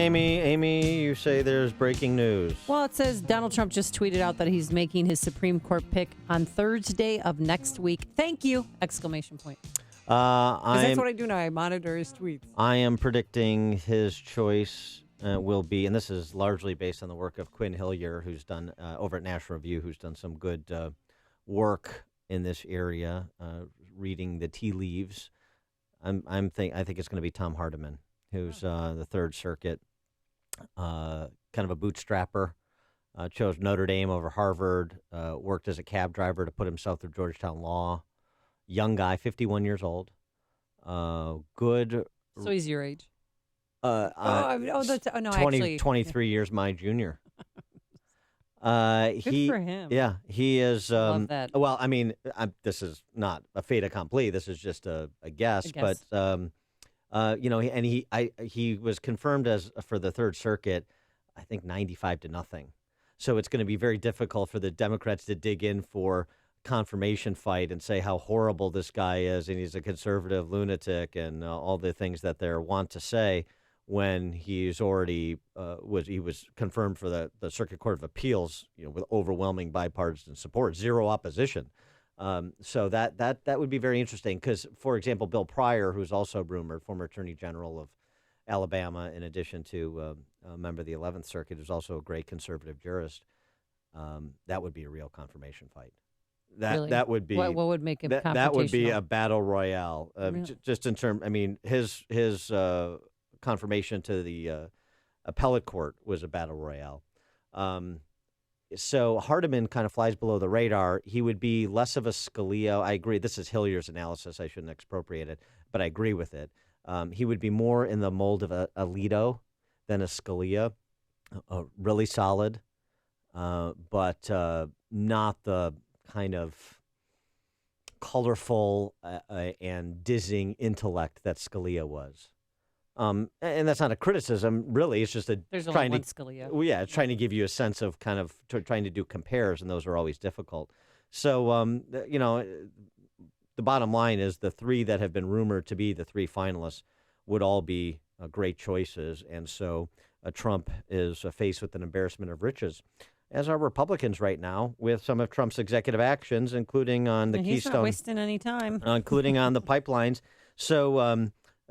Amy. Amy, you say there's breaking news. Well, it says Donald Trump just tweeted out that he's making his Supreme Court pick on Thursday of next week. Thank you! Exclamation point. That's what I do now. I monitor his tweets. I am predicting his choice will be, and this is largely based on the work of Quinn Hillier, who's done over at National Review, who's done some good work in this area, reading the tea leaves. I think it's going to be Tom Hardiman, who's the Third Circuit, kind of a bootstrapper, chose Notre Dame over Harvard, worked as a cab driver to put himself through Georgetown Law. Young guy, 51 years old. Good. So he's your age. Actually, 23 years my junior. Good for him. Yeah, he is. Love that. Well, I mean, this is not a fait accompli. This is just a guess. But he was confirmed as for the Third Circuit, I think 95-0. So it's going to be very difficult for the Democrats to dig in for confirmation fight and say how horrible this guy is and he's a conservative lunatic and all the things that they want to say when he's already was confirmed for the Circuit Court of Appeals, with overwhelming bipartisan support, zero opposition. So that would be very interesting because, for example, Bill Pryor, who's also rumored, former Attorney General of Alabama, in addition to a member of the 11th Circuit, who's also a great conservative jurist, that would be a real confirmation fight. That would be what would make it confrontational? That would be a battle royale. Really? Just in terms, I mean, his confirmation to the appellate court was a battle royale. So Hardiman kind of flies below the radar. He would be less of a Scalia. I agree. This is Hillier's analysis. I shouldn't expropriate it, but I agree with it. He would be more in the mold of a Alito than a Scalia. Really solid, but not the kind of colorful and dizzying intellect that Scalia was. And that's not a criticism, really. It's just there's only one Scalia. Well, yeah, it's trying to give you a sense of kind of trying to do compares, and those are always difficult. So, the bottom line is the three that have been rumored to be the three finalists would all be great choices. And so Trump is faced with an embarrassment of riches, as are Republicans right now, with some of Trump's executive actions, including on the Keystone. He's not wasting any time. Including on the pipelines. So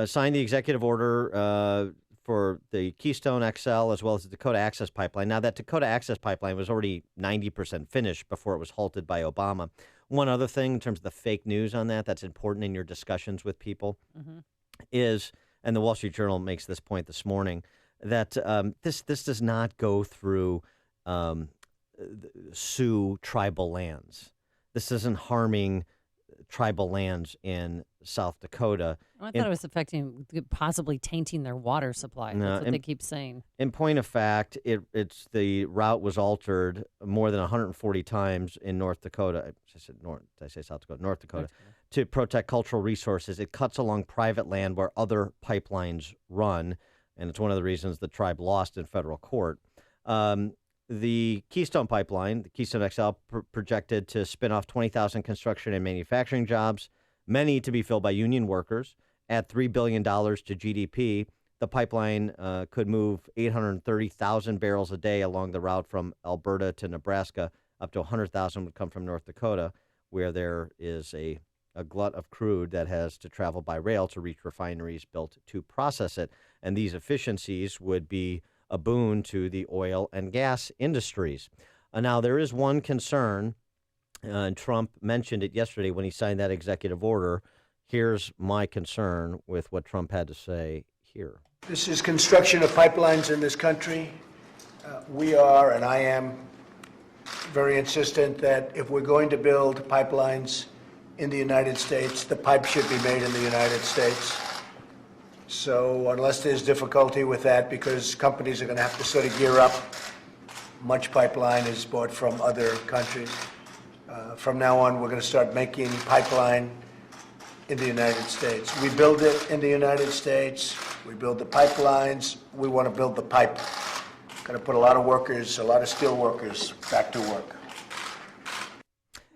signed the executive order for the Keystone XL as well as the Dakota Access Pipeline. Now, that Dakota Access Pipeline was already 90% finished before it was halted by Obama. One other thing in terms of the fake news on that's important in your discussions with people is, and the Wall Street Journal makes this point this morning, that this does not go through Sioux tribal lands. This isn't harming tribal lands in South Dakota. I thought it was affecting, possibly tainting their water supply. That's what they keep saying. In point of fact, it's the route was altered more than 140 times in North Dakota. Did I say South Dakota? North Dakota. To protect cultural resources. It cuts along private land where other pipelines run, and it's one of the reasons the tribe lost in federal court. The Keystone Pipeline, the Keystone XL, projected to spin off 20,000 construction and manufacturing jobs, many to be filled by union workers, add $3 billion to GDP. The pipeline could move 830,000 barrels a day along the route from Alberta to Nebraska. Up to 100,000 would come from North Dakota, where there is a glut of crude that has to travel by rail to reach refineries built to process it. And these efficiencies would be a boon to the oil and gas industries. Now, there is one concern, and Trump mentioned it yesterday when he signed that executive order. Here's my concern with what Trump had to say here. This is construction of pipelines in this country. We are, and I am, very insistent that if we're going to build pipelines in the United States, the pipe should be made in the United States. So unless there's difficulty with that, because companies are going to have to sort of gear up, much pipeline is bought from other countries. From now on, we're going to start making pipeline in the United States. We build it in the United States. We build the pipelines. We want to build the pipe. Going to put a lot of workers, a lot of skilled workers back to work.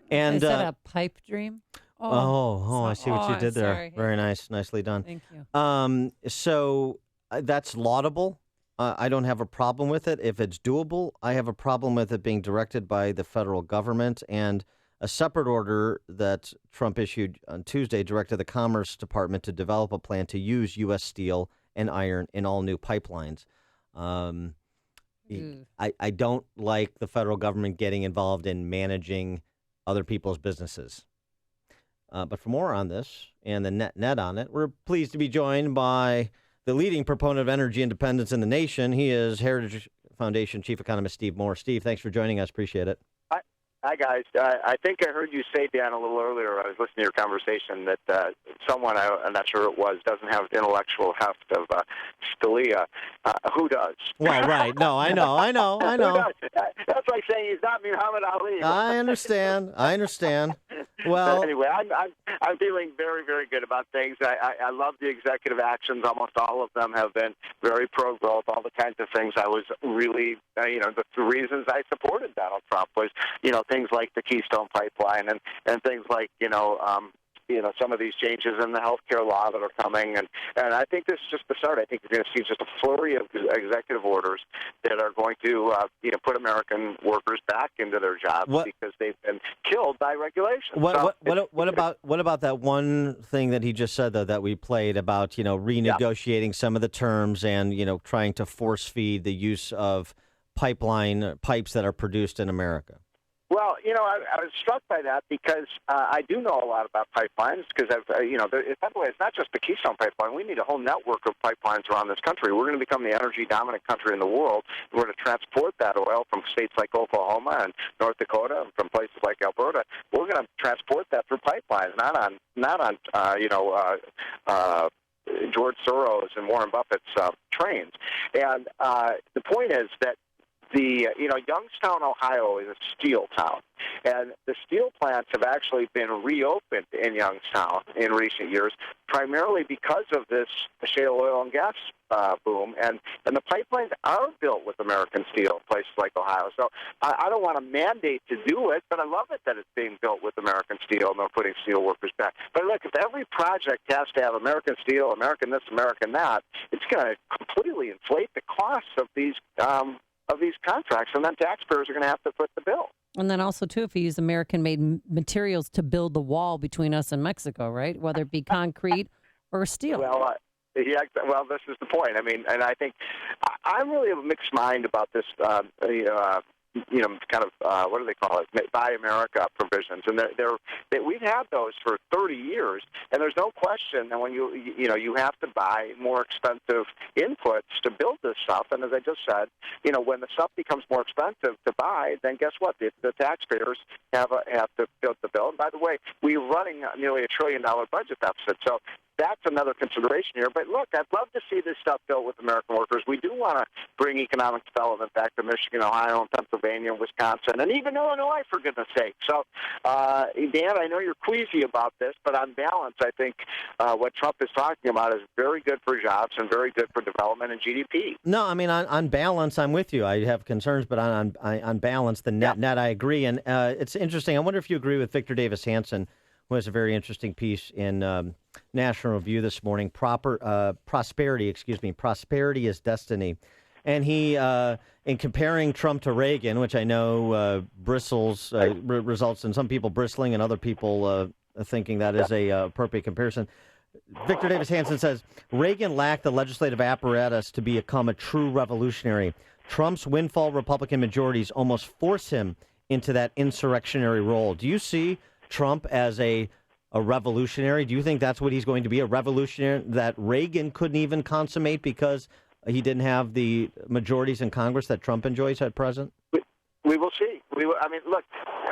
And is that a pipe dream? I see what you did there. Sorry. Very nice. Nicely done. Thank you. So that's laudable. I don't have a problem with it. If it's doable, I have a problem with it being directed by the federal government. And a separate order that Trump issued on Tuesday directed the Commerce Department to develop a plan to use U.S. steel and iron in all new pipelines. I don't like the federal government getting involved in managing other people's businesses. But for more on this and the net on it, we're pleased to be joined by the leading proponent of energy independence in the nation. He is Heritage Foundation Chief Economist Steve Moore. Steve, thanks for joining us. Appreciate it. Hi, guys. I think I heard you say, Dan, a little earlier, I was listening to your conversation, that someone, I'm not sure it was, doesn't have the intellectual heft of Scalia. Who does? Well, right. No, I know. Who does? That's like saying he's not Muhammad Ali. I understand. Well, but anyway, I'm feeling very, very good about things. I love the executive actions. Almost all of them have been very pro-growth, all the kinds of things I was really, the reasons I supported Donald Trump was, things like the Keystone Pipeline and things like, some of these changes in the health care law that are coming. And I think this is just the start. I think you're going to see just a flurry of executive orders that are going to, put American workers back into their jobs because they've been killed by regulation. What about that one thing that he just said, though, that we played about, renegotiating some of the terms and, trying to force feed the use of pipes that are produced in America? Well, I was struck by that because I do know a lot about pipelines because by the way, it's not just the Keystone Pipeline. We need a whole network of pipelines around this country. We're going to become the energy dominant country in the world. We're going to transport that oil from states like Oklahoma and North Dakota and from places like Alberta. We're going to transport that through pipelines, not on George Soros and Warren Buffett's trains. And the point is that Youngstown, Ohio is a steel town, and the steel plants have actually been reopened in Youngstown in recent years, primarily because of this shale oil and gas boom, and the pipelines are built with American steel in places like Ohio. So I don't want to mandate to do it, but I love it that it's being built with American steel and they're putting steel workers back. But look, if every project has to have American steel, American this, American that, it's going to completely inflate the costs of these contracts, and then taxpayers are going to have to foot the bill. And then also, too, if you use American-made materials to build the wall between us and Mexico, right, whether it be concrete or steel. Well, this is the point. I mean, and I think I'm really of a mixed mind about this, what do they call it? Buy America provisions, and we've had those for 30 years, and there's no question that when you have to buy more expensive inputs to build this stuff, and as I just said, when the stuff becomes more expensive to buy, then guess what? The taxpayers have to build the bill. And by the way, we're running nearly $1 trillion budget deficit, so that's another consideration here. But look, I'd love to see this stuff built with American workers. We do want to bring economic development back to Michigan, Ohio, and Pennsylvania, and Wisconsin, and even Illinois, for goodness sake. So, Dan, I know you're queasy about this, but on balance, I think what Trump is talking about is very good for jobs and very good for development and GDP. No, I mean, on balance, I'm with you. I have concerns, but on balance, the net, I agree. And it's interesting. I wonder if you agree with Victor Davis Hanson, who has a very interesting piece in National Review this morning, Prosperity is Destiny. And he, in comparing Trump to Reagan, which I know results in some people bristling and other people thinking that is a appropriate comparison, Victor Davis Hanson says, Reagan lacked the legislative apparatus to become a true revolutionary. Trump's windfall Republican majorities almost force him into that insurrectionary role. Do you see Trump as a revolutionary? Do you think that's what he's going to be, a revolutionary that Reagan couldn't even consummate because he didn't have the majorities in Congress that Trump enjoys at present? We will see. Look,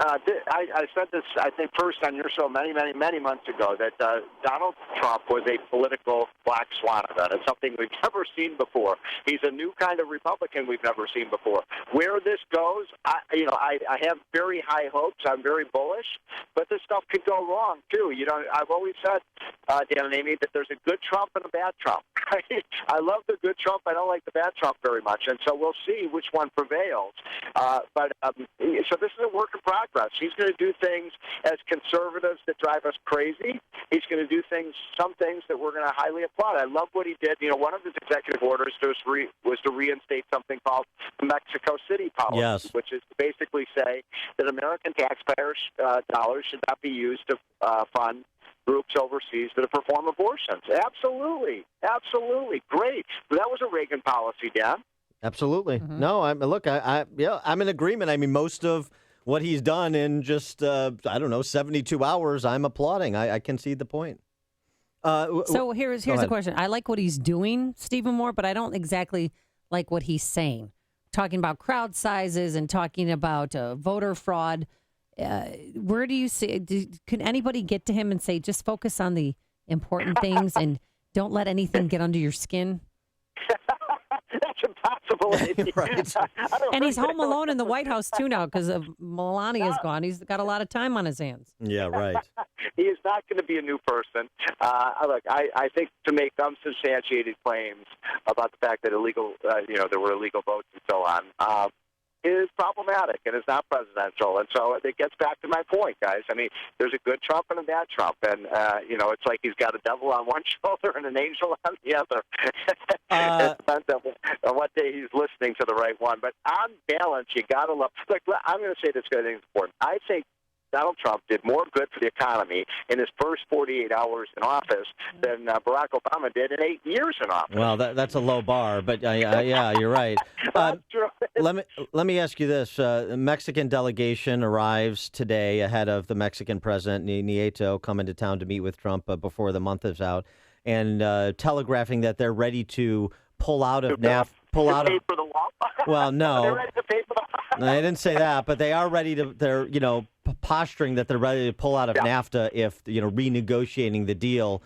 I said this, I think, first on your show many, many, many months ago, that Donald Trump was a political black swan event. It's something we've never seen before. He's a new kind of Republican we've never seen before. Where this goes, I have very high hopes. I'm very bullish, but this stuff could go wrong, too. I've always said, Dan and Amy, that there's a good Trump and a bad Trump. I love the good Trump. I don't like the bad Trump very much, and so we'll see which one prevails. So this is a work in progress. Democrats. He's going to do things as conservatives that drive us crazy. He's going to do some things that we're going to highly applaud. I love what he did. One of his executive orders was to reinstate something called the Mexico City policy, which is to basically say that American taxpayers' dollars should not be used to fund groups overseas that perform abortions. Absolutely. Great. That was a Reagan policy, Dan. Absolutely. Mm-hmm. No, I'm in agreement. I mean, most of what he's done in just, 72 hours, I'm applauding. I concede the point. So here's the question. I like what he's doing, Stephen Moore, but I don't exactly like what he's saying. Talking about crowd sizes and talking about voter fraud. Where do you see? Can anybody get to him and say, just focus on the important things and don't let anything get under your skin? That's impossible. Right. And he's home alone in the White House, too, now, because Melania's gone. He's got a lot of time on his hands. Yeah, right. He is not going to be a new person. Look, I think to make unsubstantiated claims about the fact that there were illegal votes and so on, is problematic and is not presidential. And so it gets back to my point, guys. I mean, there's a good Trump and a bad Trump. And, it's like he's got a devil on one shoulder and an angel on the other. It depends on what day he's listening to the right one. But on balance, you got to love. Look, I'm going to say this because I think it's important. I think Donald Trump did more good for the economy in his first 48 hours in office than Barack Obama did in 8 years in office. Well, that's a low bar, but yeah, you're right. Let me ask you this. The Mexican delegation arrives today ahead of the Mexican president, Nieto, coming to town to meet with Trump before the month is out, and telegraphing that they're ready to pull out of NAFTA. Pay for the wall? Well, no. They're ready to pay for the I didn't say that, but they are ready to. They're posturing that they're ready to pull out of NAFTA if renegotiating the deal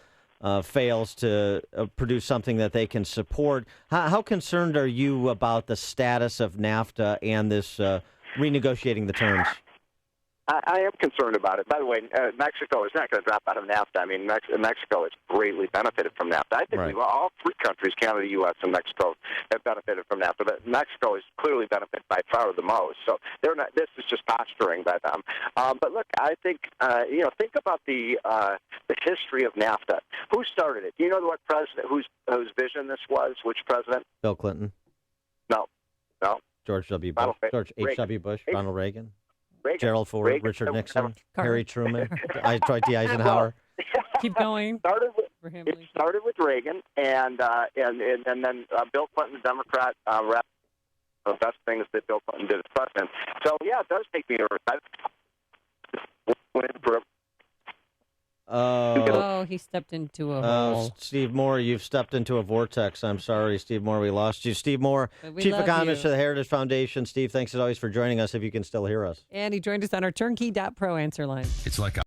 fails to produce something that they can support. How concerned are you about the status of NAFTA and this renegotiating the terms? I am concerned about it. By the way, Mexico is not going to drop out of NAFTA. I mean, Mexico has greatly benefited from NAFTA. I think all three countries, Canada, U.S., and Mexico, have benefited from NAFTA. But Mexico has clearly benefited by far the most. So they're not. This is just posturing by them. But look, I think think about the history of NAFTA. Who started it? Do you know what president? Whose vision this was? Which president? Bill Clinton. No. George W. Bush. George H.W. Bush. Ronald Reagan. Gerald Ford, Richard Nixon, Harry Truman, Dwight D. Eisenhower. Keep going. It started with Reagan, and then Bill Clinton, the Democrat, rep the best things that Bill Clinton did as president. So yeah, it does make me nervous. He stepped into a hole. Steve Moore, you've stepped into a vortex. I'm sorry, Steve Moore, we lost you. Steve Moore, Chief Economist for the Heritage Foundation. Steve, thanks as always for joining us, if you can still hear us. And he joined us on our turnkey.pro answer line. It's like